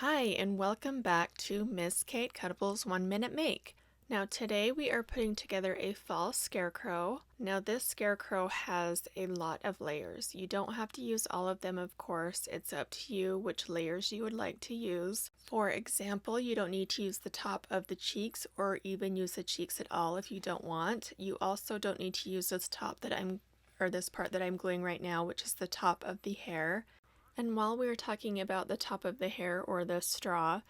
Hi, and welcome back to Miss Kate Cuttables 1 Minute Make. Now today we are putting together a fall scarecrow. Now this scarecrow has a lot of layers. You don't have to use all of them, of course. It's up to you which layers you would like to use. For example, you don't need to use the top of the cheeks or even use the cheeks at all if you don't want. You also don't need to use this part that I'm gluing right now, which is the top of the hair. And while we were talking about the top of the hair or the straw,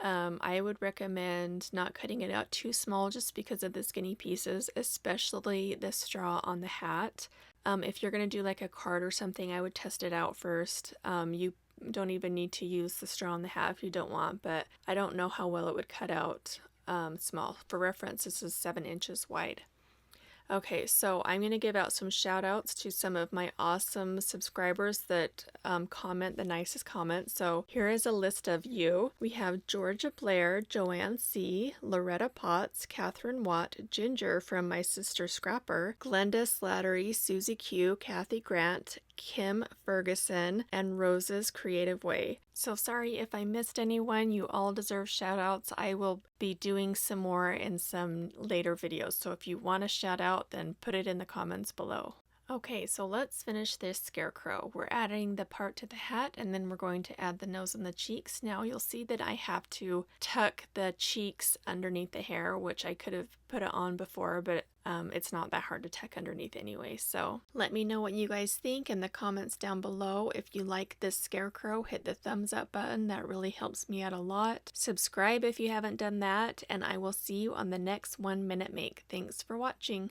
I would recommend not cutting it out too small just because of the skinny pieces, especially the straw on the hat. If you're going to do like a card or something, I would test it out first. You don't even need to use the straw on the hat if you don't want, but I don't know how well it would cut out small. For reference, this is 7 inches wide. Okay, so I'm going to give out some shout outs to some of my awesome subscribers that comment the nicest comments. So here is a list of you. We have Georgia Blair, Joanne C., Loretta Potts, Catherine Watt, Ginger from My Sister Scrapper, Glenda Slattery, Susie Q, Kathy Grant, Kim Ferguson, and Rose's Creative Way. So sorry if I missed anyone. You all deserve shout outs. I will be doing some more in some later videos. So if you want a shout out, then put it in the comments below. Okay, so let's finish this scarecrow. We're adding the part to the hat and then we're going to add the nose and the cheeks. Now you'll see that I have to tuck the cheeks underneath the hair, which I could have put it on before, but it's not that hard to tuck underneath anyway. So let me know what you guys think in the comments down below. If you like this scarecrow, hit the thumbs up button. That really helps me out a lot. Subscribe if you haven't done that, and I will see you on the next 1 Minute Make. Thanks for watching.